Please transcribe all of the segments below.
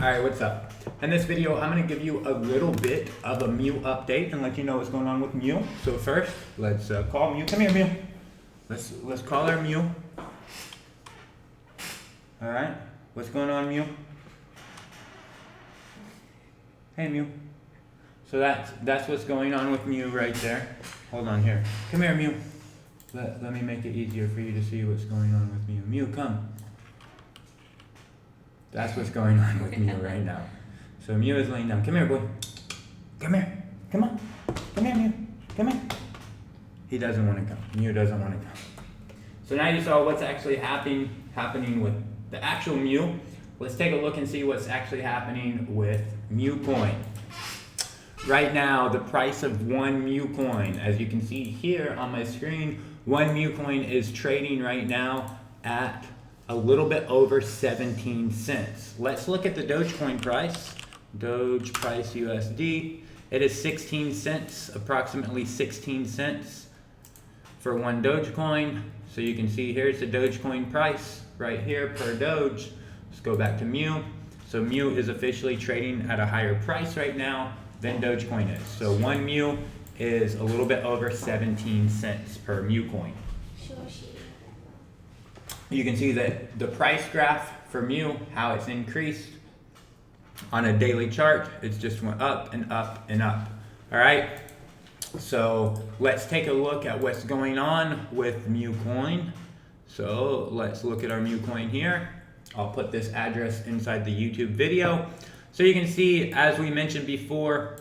Alright, what's up? In this video, I'm going to give you a little bit of a Mu update and let you know what's going on with Mu. So first, let's call Mu. Come here, Mu. Let's call our Mu. Alright, what's going on, Mu? Hey, Mu. So that's what's going on with Mu right there. Hold on here. Come here, Mu. Let me make it easier for you to see what's going on with Mu. Mu, come. That's what's going on with Mu right now. So Mu is laying down. Come here, boy. Come here. Come on. Come here, Mu. Come here. He doesn't want to come. Mu doesn't want to come. So now you saw what's actually happening with the actual Mu. Let's take a look and see what's actually happening with Mu coin. Right now, the price of one Mu coin, as you can see here on my screen, one Mu coin is trading right now at a little bit over 17 cents. Let's look at the Dogecoin price. Doge price USD. It is 16 cents, approximately 16 cents for one Dogecoin. So you can see here's the Dogecoin price right here per Doge. Let's go back to Mu. So Mu is officially trading at a higher price right now than Dogecoin is. So one Mu is a little bit over 17 cents per Mu coin. You can see that the price graph for Mu, how it's increased on a daily chart, it's just went up and up and up. All right. So let's take a look at what's going on with Mu coin. So let's look at our Mu coin here. I'll put this address inside the YouTube video. So you can see, as we mentioned before,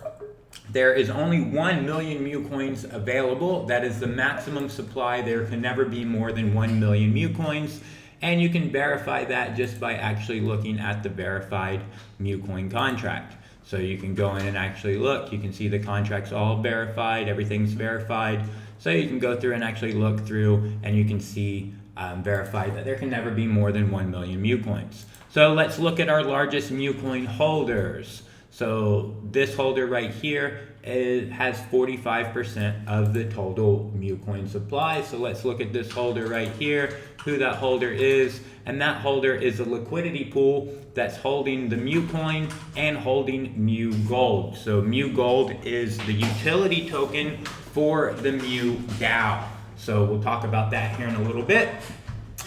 there is only 1 million Mu coins available. That is the maximum supply. There can never be more than 1 million Mu coins. And you can verify that just by actually looking at the verified Mu coin contract. So you can go in and actually look. You can see the contract's all verified. Everything's verified. So you can go through and actually look through and you can see verified that there can never be more than 1 million Mu coins. So let's look at our largest Mu coin holders. So this holder right here has 45% of the total Mu coin supply. So let's look at this holder right here, who that holder is. And that holder is a liquidity pool that's holding the Mu coin and holding Mu gold. So Mu gold is the utility token for the Mu DAO. So we'll talk about that here in a little bit.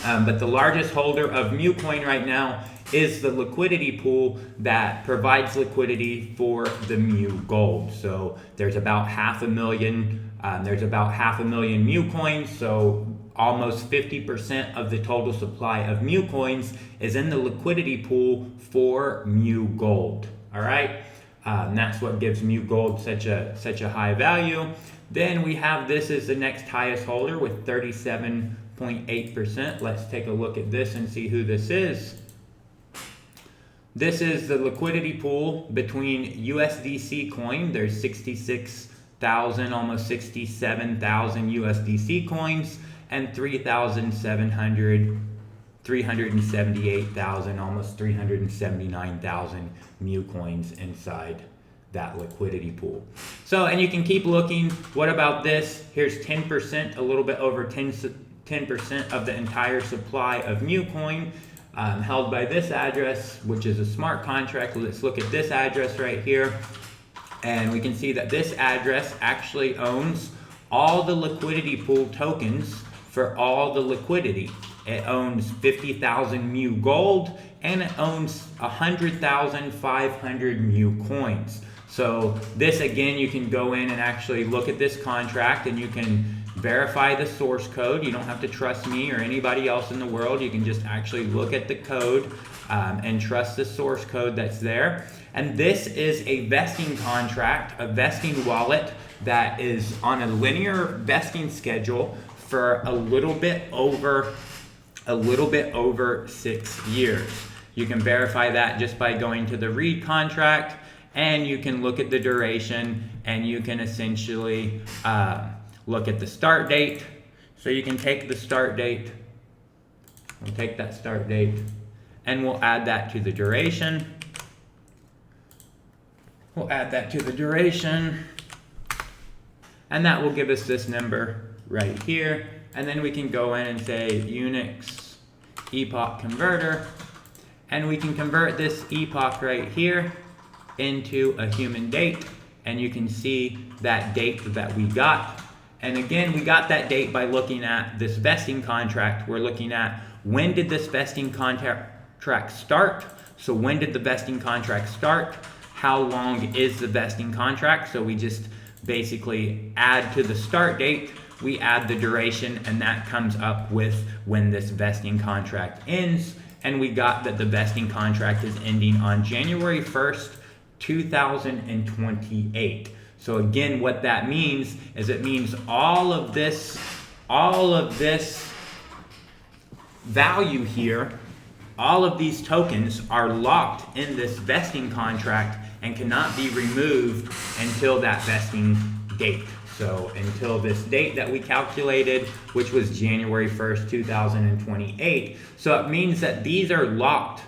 But the largest holder of Mu coin right now is the liquidity pool that provides liquidity for the Mu gold. So there's about 500,000. There's about 500,000 Mu coins. So almost 50% of the total supply of Mu coins is in the liquidity pool for Mu gold. All right, and that's what gives Mu gold such a high value. Then we have this is the next highest holder with 37.8%. Let's take a look at this and see who this is. This is the liquidity pool between USDC coin. There's 66,000, almost 67,000 USDC coins and 378,000, almost 379,000 Mu coins inside that liquidity pool. So, and you can keep looking. What about this? Here's 10%, a little bit over 10% of the entire supply of Mu coin. Held by this address, which is a smart contract. Let's look at this address right here. And we can see that this address actually owns all the liquidity pool tokens for all the liquidity. It owns 50,000 Mu gold and it owns 100,500 Mu coins. So this, again, you can go in and actually look at this contract and you can verify the source code. You don't have to trust me or anybody else in the world. You can just actually look at the code and trust the source code that's there. And this is a vesting contract, a vesting wallet that is on a linear vesting schedule for a little bit over 6 years. You can verify that just by going to the read contract, and you can look at the duration, and you can essentially look at the start date. So you can take the start date, we'll take that start date, and we'll add that to the duration. We'll add that to the duration, and that will give us this number right here. And then we can go in and say Unix epoch converter, And we can convert this epoch right here into a human date, and you can see that date that we got. And again, we got that date by looking at this vesting contract. We're looking at when did this vesting contract start? So when did the vesting contract start? How long is the vesting contract? So we just basically add to the start date, we add the duration, and that comes up with when this vesting contract ends. And we got that the vesting contract is ending on January 1st, 2028. So again, what that means is it means all of this value here, all of these tokens are locked in this vesting contract and cannot be removed until that vesting date. So until this date that we calculated, which was January 1st, 2028. So it means that these are locked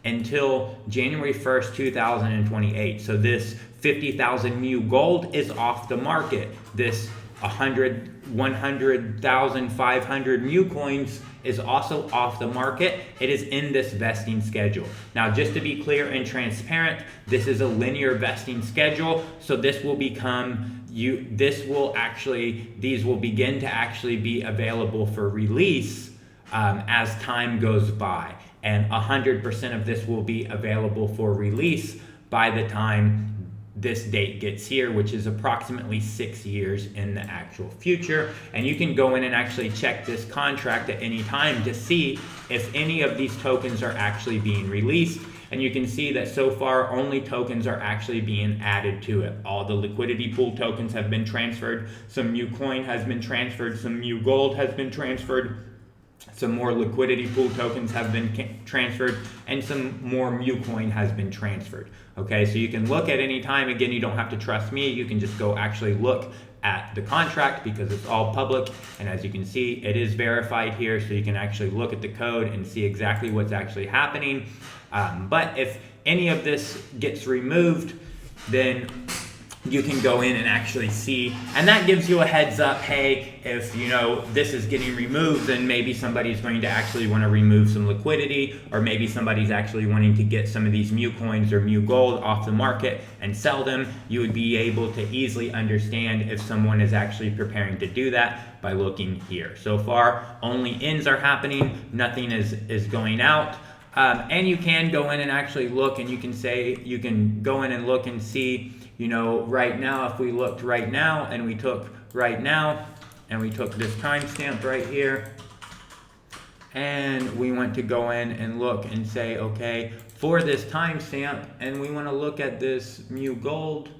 until January 1st, 2028. So this 50,000 mu gold is off the market. This 100,500 mu coins is also off the market. It is in this vesting schedule. Now, just to be clear and transparent, this is a linear vesting schedule. So this will become, these will begin to actually be available for release as time goes by. And 100% of this will be available for release by the time this date gets here, which is approximately 6 years in the actual future. And you can go in and actually check this contract at any time to see if any of these tokens are actually being released. And you can see that so far only tokens are actually being added to it. All the liquidity pool tokens have been transferred. Some mu coin has been transferred. Some mu gold has been transferred. Some more liquidity pool tokens have been transferred, and some more mu coin has been transferred. Okay, so you can look at any time. Again, you don't have to trust me. You can just go actually look at the contract because it's all public. And as you can see, it is verified here. So you can actually look at the code and see exactly what's actually happening. But if any of this gets removed, then you can go in and actually see, and that gives you a heads up, hey, if this is getting removed, then maybe somebody's going to actually want to remove some liquidity, or maybe somebody's actually wanting to get some of these mu coins or mu gold off the market and sell them. You would be able to easily understand if someone is actually preparing to do that by looking here. So far, only ins are happening, nothing is going out. And you can go in and actually look, and you can go in and look and see, right now, if we looked right now and we took right now and we took this timestamp right here and we want to go in and look and say, okay, for this timestamp, and we want to look at this mu gold.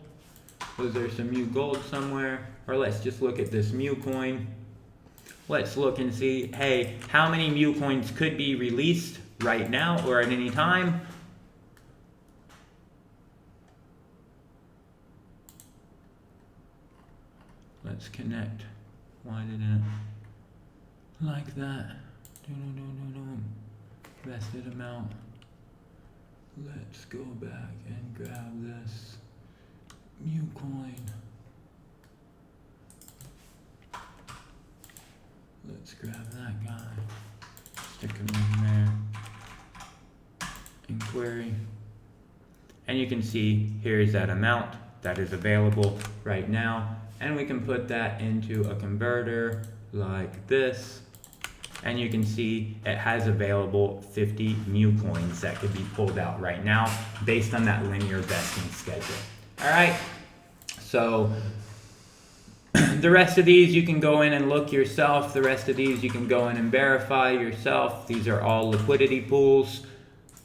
Was there some mu gold somewhere? Or let's just look at this mu coin. Let's look and see, hey, how many mu coins could be released right now or at any time? Let's connect. Why didn't it like that? Vested amount. Let's go back and grab this mu coin. Let's grab that guy. Stick him in there. Inquiry. And you can see here's that amount that is available right now. And we can put that into a converter like this. And you can see it has available 50 mu coins that could be pulled out right now based on that linear vesting schedule. All right. So the rest of these you can go in and look yourself. The rest of these you can go in and verify yourself. These are all liquidity pools.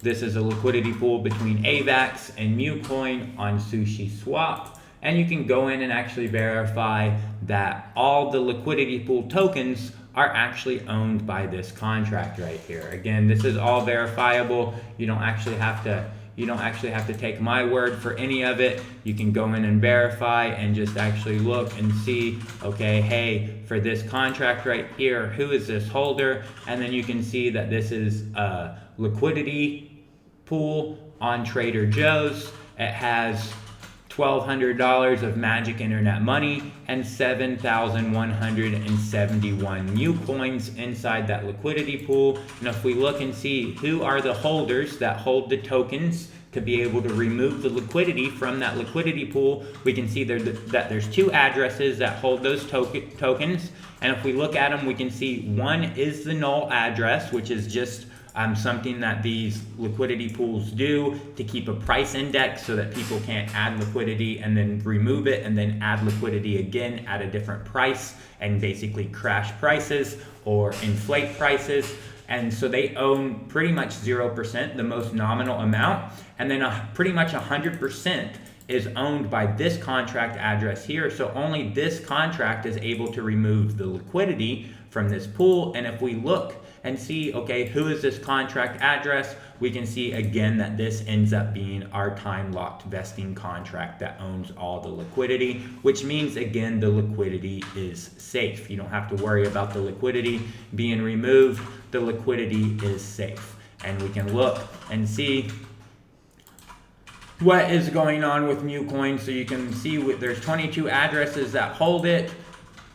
This is a liquidity pool between AVAX and MuCoin on Sushi Swap. And you can go in and actually verify that all the liquidity pool tokens are actually owned by this contract right here. Again, this is all verifiable. You don't actually have to take my word for any of it. You can go in and verify and just actually look and see, okay, hey, for this contract right here, who is this holder? And then you can see that this is a liquidity pool on Trader Joe's. It has $1,200 of magic internet money, and 7,171 new coins inside that liquidity pool. And if we look and see who are the holders that hold the tokens to be able to remove the liquidity from that liquidity pool, we can see that there's two addresses that hold those tokens. And if we look at them, we can see one is the null address, which is just something that these liquidity pools do to keep a price index so that people can't add liquidity and then remove it and then add liquidity again at a different price and basically crash prices or inflate prices. And so they own pretty much 0%, the most nominal amount, and then pretty much 100% is owned by this contract address here. So only this contract is able to remove the liquidity from this pool. And if we look and see, okay, who is this contract address, we can see again that this ends up being our time locked vesting contract that owns all the liquidity, which means again, the liquidity is safe. You don't have to worry about the liquidity being removed. The liquidity is safe. And we can look and see what is going on with MuCoin. So you can see there's 22 addresses that hold it.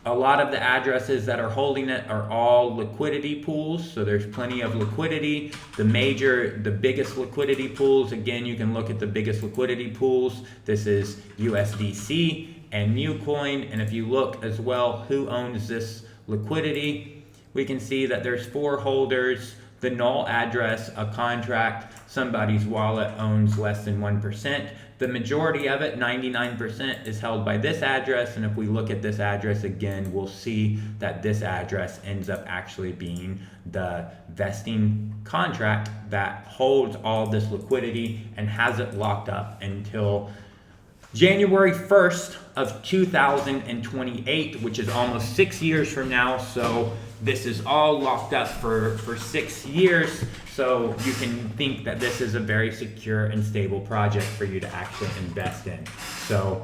A lot of the addresses that are holding it are all liquidity pools, so there's plenty of liquidity. The biggest liquidity pools, again, you can look at the biggest liquidity pools. This is USDC and MuCoin, and if you look as well who owns this liquidity, we can see that there's 4 holders. The null address, a contract, somebody's wallet owns less than 1%. The majority of it, 99%, is held by this address. And if we look at this address again, we'll see that this address ends up actually being the vesting contract that holds all this liquidity and has it locked up until January 1st of 2028, which is almost 6 years from now. So this is all locked up for 6 years. So you can think that this is a very secure and stable project for you to actually invest in. So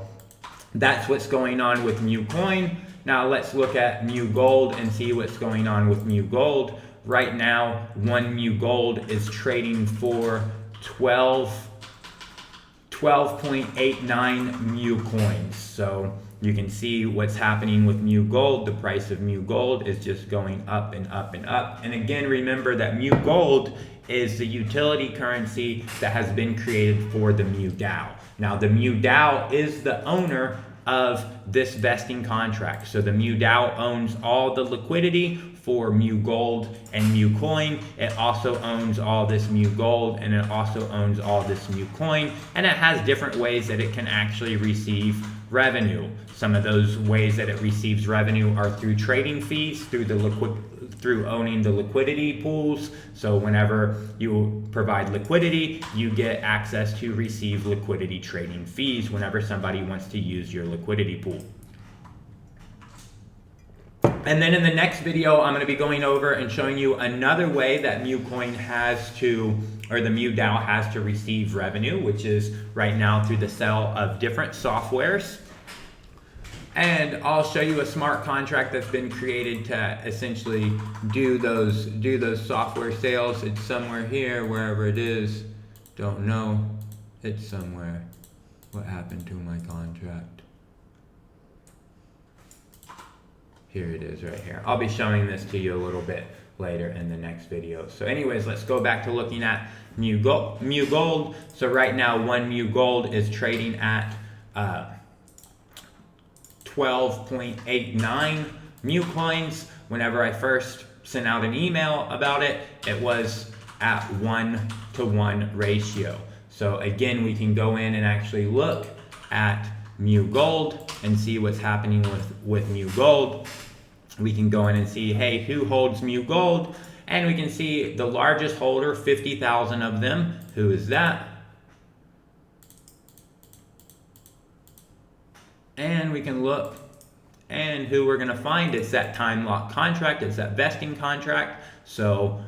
that's what's going on with MuCoin. Now let's look at MuGold and see what's going on with MuGold. Right now, one MuGold is trading for 12.89 MuCoins. So you can see what's happening with MuGold. The price of MuGold is just going up and up and up. And again, remember that MuGold is the utility currency that has been created for the MuDAO. Now, the MuDAO is the owner of this vesting contract. So the MuDAO owns all the liquidity for MuGold and MuCoin. It also owns all this MuGold, and it also owns all this MuCoin, and it has different ways that it can actually receive revenue. Some of those ways that it receives revenue are through trading fees, through owning the liquidity pools. So whenever you provide liquidity, you get access to receive liquidity trading fees whenever somebody wants to use your liquidity pool. And then in the next video, I'm going to be going over and showing you another way that MuCoin has to, or the MuDAO has to receive revenue, which is right now through the sale of different softwares. And I'll show you a smart contract that's been created to essentially do those software sales. It's somewhere here, wherever it is. Don't know. It's somewhere. What happened to my contract? Here it is right here. I'll be showing this to you a little bit later in the next video. So anyways, let's go back to looking at MuGold. So right now, one MuGold is trading at 12.89 MuCoins. Whenever I first sent out an email about it, it was at 1-to-1 ratio. So again, we can go in and actually look at MuGold and see what's happening with MuGold. We can go in and see, hey, who holds MuGold? And we can see the largest holder, 50,000 of them. Who is that? And we can look, and who we're gonna find, it's that time lock contract, it's that vesting contract. So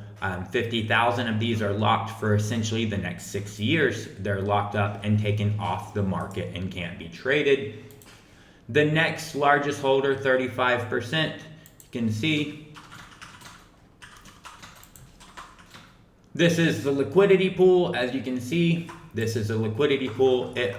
50,000 of these are locked for essentially the next 6 years. They're locked up and taken off the market and can't be traded. The next largest holder, 35%, you can see. This is the liquidity pool. As you can see, this is a liquidity pool. It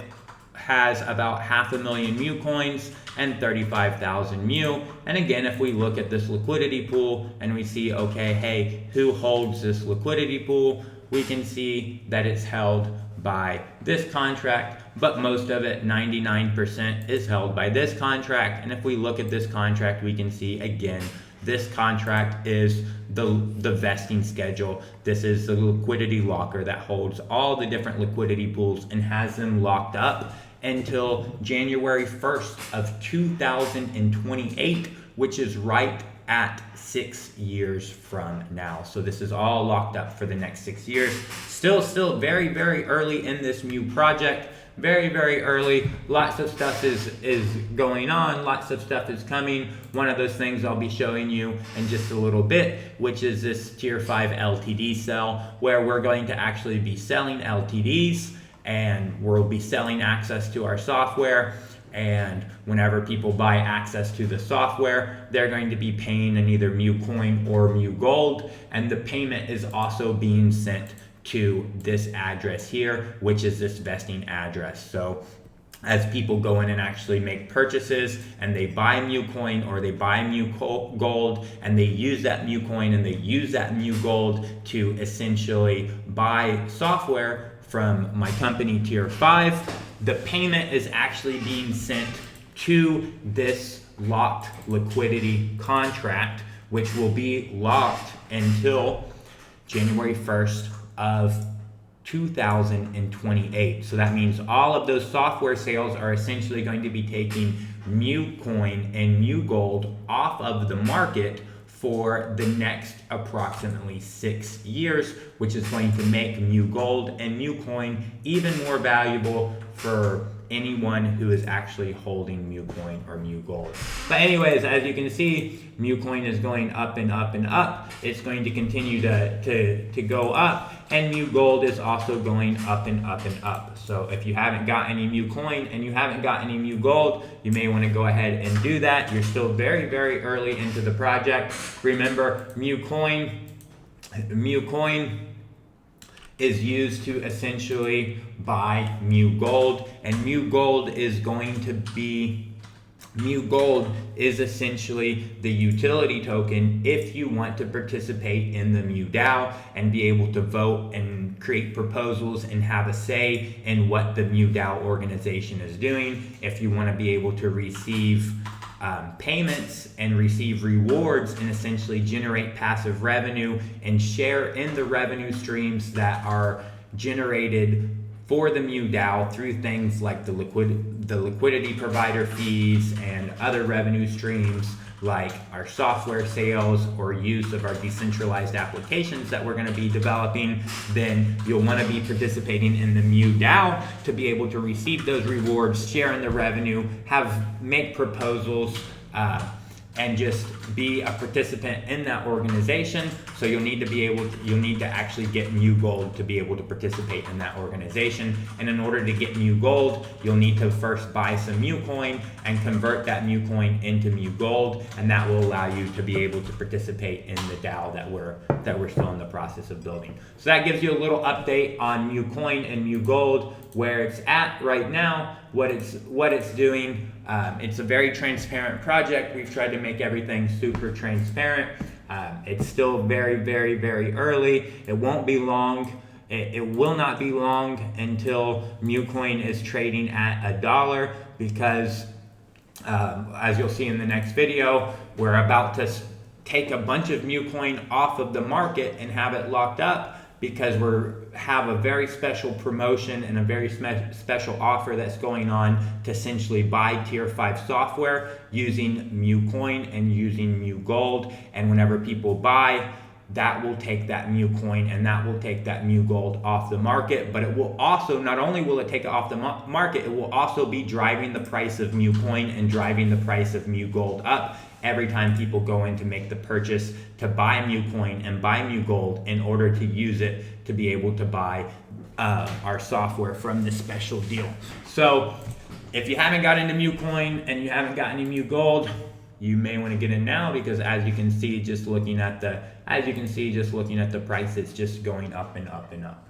has about 500,000 mu coins and 35,000 mu. And again, if we look at this liquidity pool and we see, okay, hey, who holds this liquidity pool? We can see that it's held by this contract, but most of it, 99%, is held by this contract. And if we look at this contract, we can see again, this contract is the vesting schedule. This is the liquidity locker that holds all the different liquidity pools and has them locked up until January 1st of 2028, which is right at 6 years from now. So this is all locked up for the next 6 years. Still very, very early in this mu project. Very, very early. Lots of stuff is going on. Lots of stuff is coming. One of those things I'll be showing you in just a little bit, which is this tier 5 LTD sell, where we're going to actually be selling LTDs and we'll be selling access to our software. And whenever people buy access to the software, they're going to be paying in either mu coin or mu gold. And the payment is also being sent to this address here, which is this vesting address. So as people go in and actually make purchases and they buy mu coin or they buy mu gold and they use that mu coin and they use that mu gold to essentially buy software from my company tier 5, the payment is actually being sent to this locked liquidity contract, which will be locked until January 1st of 2028. So that means all of those software sales are essentially going to be taking mu coin and mu gold off of the market for the next approximately 6 years, which is going to make mu gold and mu coin even more valuable for anyone who is actually holding mu coin or mu gold. But anyways, as you can see, mu coin is going up and up and up. It's going to continue to go up, and mu gold is also going up and up and up. So if you haven't got any mu coin and you haven't got any mu gold, you may want to go ahead and do that. You're still very, very early into the project. Remember, mu coin is used to essentially buy mu gold, and mu gold is essentially the utility token if you want to participate in the mu DAO and be able to vote and create proposals and have a say in what the mu DAO organization is doing. If you want to be able to receive payments and receive rewards and essentially generate passive revenue and share in the revenue streams that are generated for the mu DAO through things like the liquidity provider fees and other revenue streams like our software sales or use of our decentralized applications that we're going to be developing, then you'll want to be participating in the mu DAO to be able to receive those rewards, share in the revenue, make proposals, and just be a participant in that organization. So you'll need to actually get mu gold to be able to participate in that organization. And in order to get mu gold, you'll need to first buy some mu coin and convert that mu coin into mu gold, and that will allow you to be able to participate in the DAO that we're still in the process of building. So that gives you a little update on mu coin and mu gold, where it's at right now, what it's doing. It's a very transparent project. We've tried to make everything super transparent. It's still very, very, very early. It won't be long. It will not be long until mu coin is trading at $1, because as you'll see in the next video, we're about to take a bunch of mu coin off of the market and have it locked up, because we have a very special promotion and a very special offer that's going on to essentially buy tier 5 software using mu coin and using mu gold. And whenever people buy, that will take that mu coin and that will take that mu gold off the market. But it will also, not only will it take it off the market, it will also be driving the price of mu coin and driving the price of mu gold up every time people go in to make the purchase to buy mu coin and buy mu gold in order to use it to be able to buy our software from this special deal. So if you haven't got into mu coin and you haven't got any mu gold, you may want to get in now, because as you can see, just looking at the price, it's just going up and up and up.